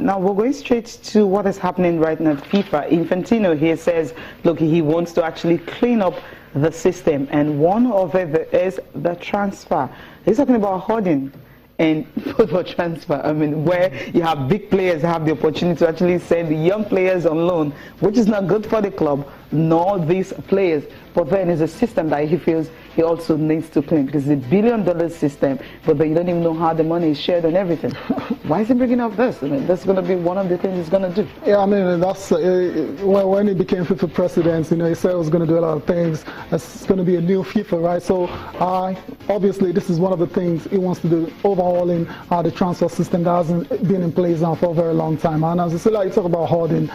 Now we're going straight to what is happening right now at FIFA. Infantino here says, look, he wants to actually clean up the system, and one of it is the transfer. He's talking about hoarding and football transfer. I mean, where you have big players have the opportunity to actually send the young players on loan, which is not good for the club nor these players. But then it's a system that he feels he also needs to clean, because it's $1 billion system, but then you don't even know how the money is shared and everything. Why is he bringing up this? I mean, that's going to be one of the things he's going to do. Yeah, I mean, that's when he became FIFA president, you know, he said he was going to do a lot of things. It's going to be a new FIFA, right? So obviously this is one of the things he wants to do, overhauling the transfer system that hasn't been in place now for a very long time. And as I said, like, you talk about hoarding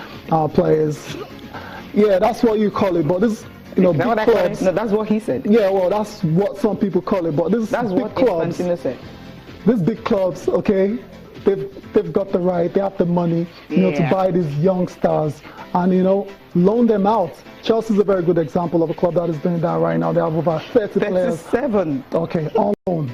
players. Yeah, that's what you call it, but this, you know, big clubs. No, that's what he said. Yeah, well, that's what some people call it, but that's big what clubs. Infantino said. These big clubs, okay, they've got the right, they have the money, you know, to buy these young stars and, you know, loan them out. Chelsea's a very good example of a club that is doing that right now. They have over 30 players. 37. Okay, on loan.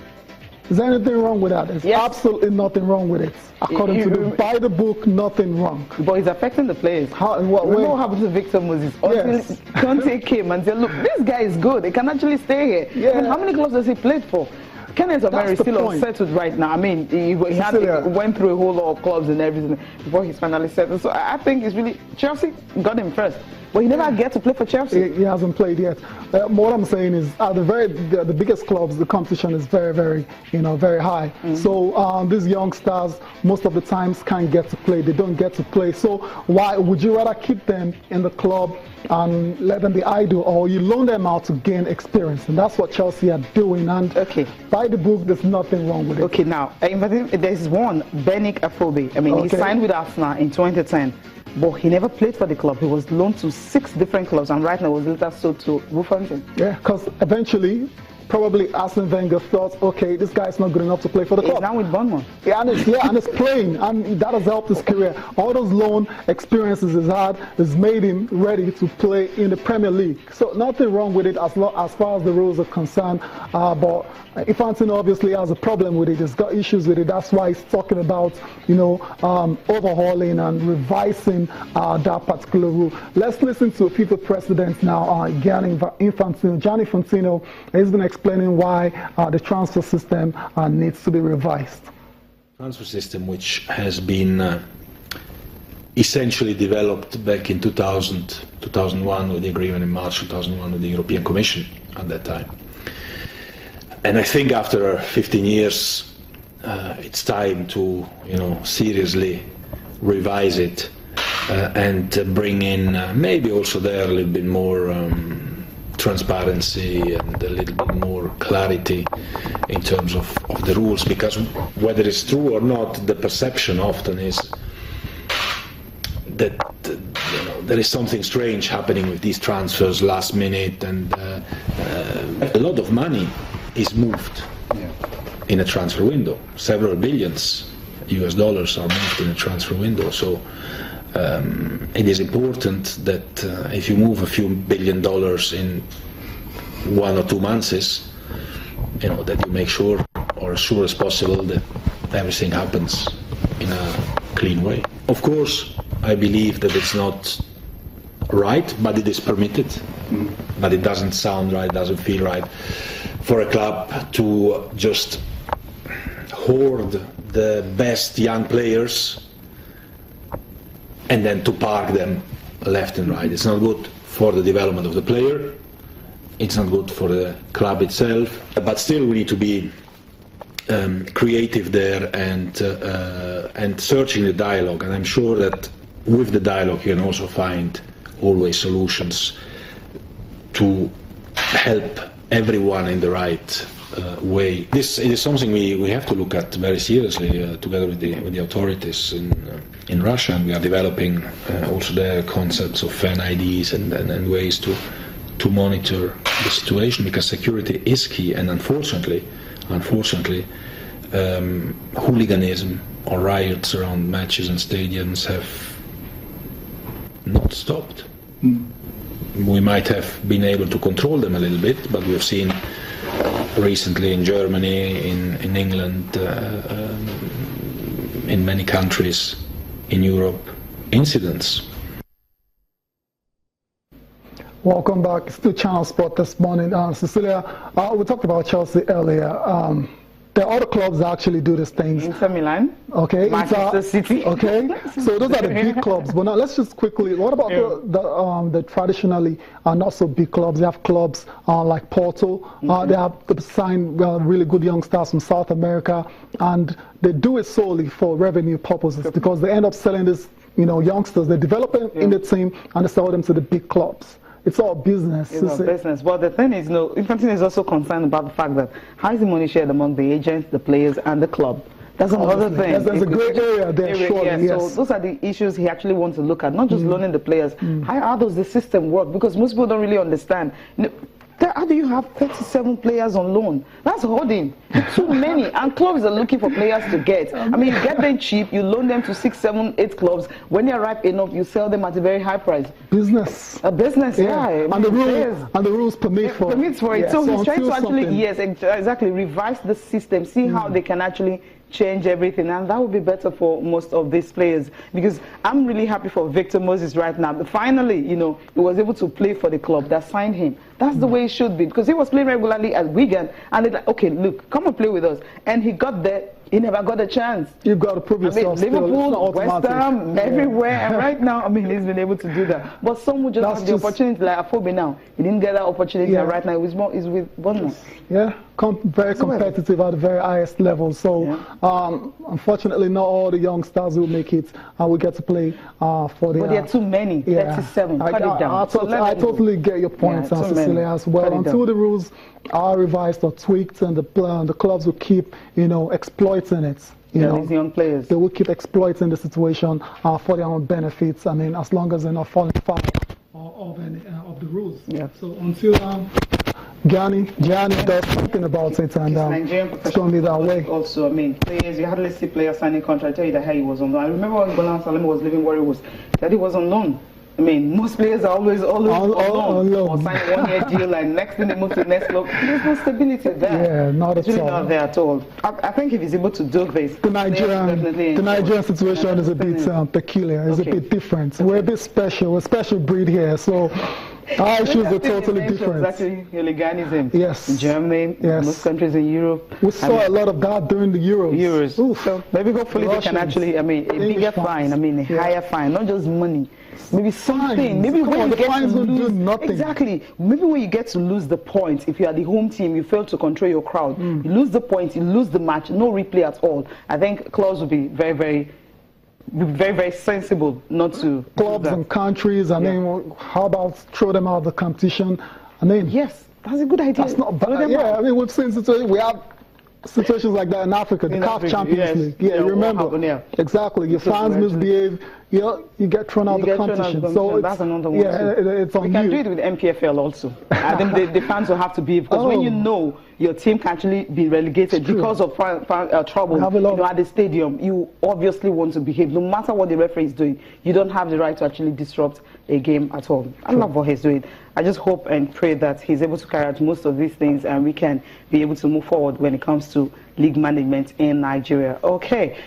Is there anything wrong with that? There's absolutely nothing wrong with it. According to the by the book, nothing wrong. But it's affecting the players. How and what way? What happened to Victor Moses? Until Conte came and said, look, this guy is good. He can actually stay here. Yeah. I mean, how many clubs has he played for? Kenneth Omeri is still unsettled right now. I mean, he went through a whole lot of clubs and everything before he's finally settled. So I think it's really, Chelsea got him first. But he never get to play for Chelsea. He hasn't played yet. What I'm saying is, the biggest clubs, the competition is very, very, you know, very high. So these young stars, most of the times can't get to play. They don't get to play. So why would you rather keep them in the club and let them be idle, or you loan them out to gain experience? And that's what Chelsea are doing. And by the book, there's nothing wrong with it. Okay, now there's one, Benik Afobe. I mean, he signed with Arsenal in 2010. But he never played for the club. He was loaned to 6 different clubs, and right now was later sold to Wolverhampton. Yeah, because eventually, probably Arsene Wenger thought, okay, this guy's not good enough to play for the club. He's now with Bournemouth. Yeah, and it's playing, and that has helped his career. All those loan experiences he's had has made him ready to play in the Premier League. So nothing wrong with it as far as the rules are concerned. But Infantino obviously has a problem with it. He's got issues with it. That's why he's talking about, you know, overhauling and revising that particular rule. Let's listen to FIFA president now, Gianni Infantino. He's been explaining why the transfer system needs to be revised. Transfer system, which has been essentially developed back in 2001 with the agreement in March 2001 with the European Commission at that time. And I think after 15 years, it's time to, you know, seriously revise it and bring in maybe also there a little bit more transparency and a little bit more clarity in terms of the rules, because whether it's true or not, the perception often is that you know, there is something strange happening with these transfers last minute, and a lot of money is moved in a transfer window. Several billions US dollars are moved in a transfer window. So it is important that if you move a few $1 billion in 1 or 2 months, you know, that you make sure, or as sure as possible, that everything happens in a clean way. Of course, I believe that it's not right, but it is permitted. But it doesn't sound right, doesn't feel right for a club to just hoard the best young players and then to park them left and right. It's not good for the development of the player, it's not good for the club itself, but still we need to be creative there and searching the dialogue, and I'm sure that with the dialogue you can also find always solutions to help everyone in the right way. This is something we have to look at very seriously together with the authorities in Russia, and we are developing also their concepts of fan IDs and ways to monitor the situation, because security is key, and unfortunately hooliganism or riots around matches and stadiums have not stopped. We might have been able to control them a little bit, but we have seen recently in Germany, in England, in many countries, in Europe incidents. Welcome back. It's to Channel Sport this morning. Cecilia, we talked about Chelsea earlier. There are other clubs that actually do these things. Inter Milan, okay, Manchester City. Okay, so those are the big clubs. But now let's just quickly, what about the traditionally not so big clubs? They have clubs like Porto. They have signed really good young stars from South America, and they do it solely for revenue purposes because they end up selling this, youngsters. They develop them in the team and they sell them to the big clubs. It's all business. It's all business. But the thing is, Infantino is also concerned about the fact that how is the money shared among the agents, the players, and the club? That's another thing. There's a great area there, surely, yes. So those are the issues he actually wants to look at, not just loaning the players. How does the system work? Because most people don't really understand. How do you have 37 players on loan? That's hoarding. Too many. And clubs are looking for players to get. I mean, you get them cheap, you loan them to 6, 7, 8 clubs. When they're ripe enough, you sell them at a very high price. Business. A business, yeah. And the rules permit for it. Permits for it. Yeah. So he's trying to actually, yes, exactly, revise the system, see how they can actually change everything, and that would be better for most of these players, because I'm really happy for Victor Moses right now. But finally, he was able to play for the club that signed him. That's the way it should be, because he was playing regularly at Wigan, and they're like, okay, look, come and play with us. And he got there, he never got a chance. You've got to prove yourself. Liverpool, West Ham, everywhere, and right now, I mean, he's been able to do that. But some would just have the opportunity, like Afobe now. He didn't get that opportunity, and right now he's with Bournemouth. Yeah, very competitive at the very highest level. So, unfortunately, not all the young stars will make it, and we get to play for the. But there are too many. 37. Cut it down. I totally get your point, Cecilia, as well. Until the rules are revised or tweaked, and the clubs will keep, exploiting it. These young players. They will keep exploiting the situation for their own benefits. I mean, as long as they're not falling foul of the rules. Yeah. So until Gianni does something about it, and it's going to be that way. Also, I mean, players, you hardly see players signing contract. I tell you that he was on loan. I remember when Golan Salem was leaving Warriors, that he was on loan. I mean, most players are always on loan. Or sign a 1-year deal, and next thing they move to the next club. There's no stability there. Yeah, not at all. It's really not there at all. I think if he's able to do this, the Nigerian situation is a bit peculiar. It's a bit different. We're a bit special. We're a special breed here. So our issues are totally different. Actually, hooliganism. Yes. In Germany, most countries in Europe. We saw a lot of that during the Euros. Oof. So maybe hopefully they can actually, I mean, a bigger fine, a higher fine, not just money. Maybe something. Maybe when you get to lose, nothing. Exactly. Maybe when you get to lose the point, if you are the home team, you fail to control your crowd. You lose the point, you lose the match, no replay at all. I think clubs will be very, very sensible not to. Clubs and countries. I mean, how about throw them out of the competition? I mean, yes, that's a good idea. That's not bad. Yeah, I mean, we've seen situations. We have situations like that in Africa, the CAF Champions League. Yeah, you remember. Exactly. Your fans misbehave. You get thrown out of the competition. So that's another one. Yeah, it's on you. We can do it with MPFL also. I think the fans will have to be, because when you know your team can actually be relegated because of trouble at the stadium, you obviously want to behave. No matter what the referee is doing, you don't have the right to actually disrupt a game at all. I love what he's doing. I just hope and pray that he's able to carry out most of these things, and we can be able to move forward when it comes to league management in Nigeria. Okay.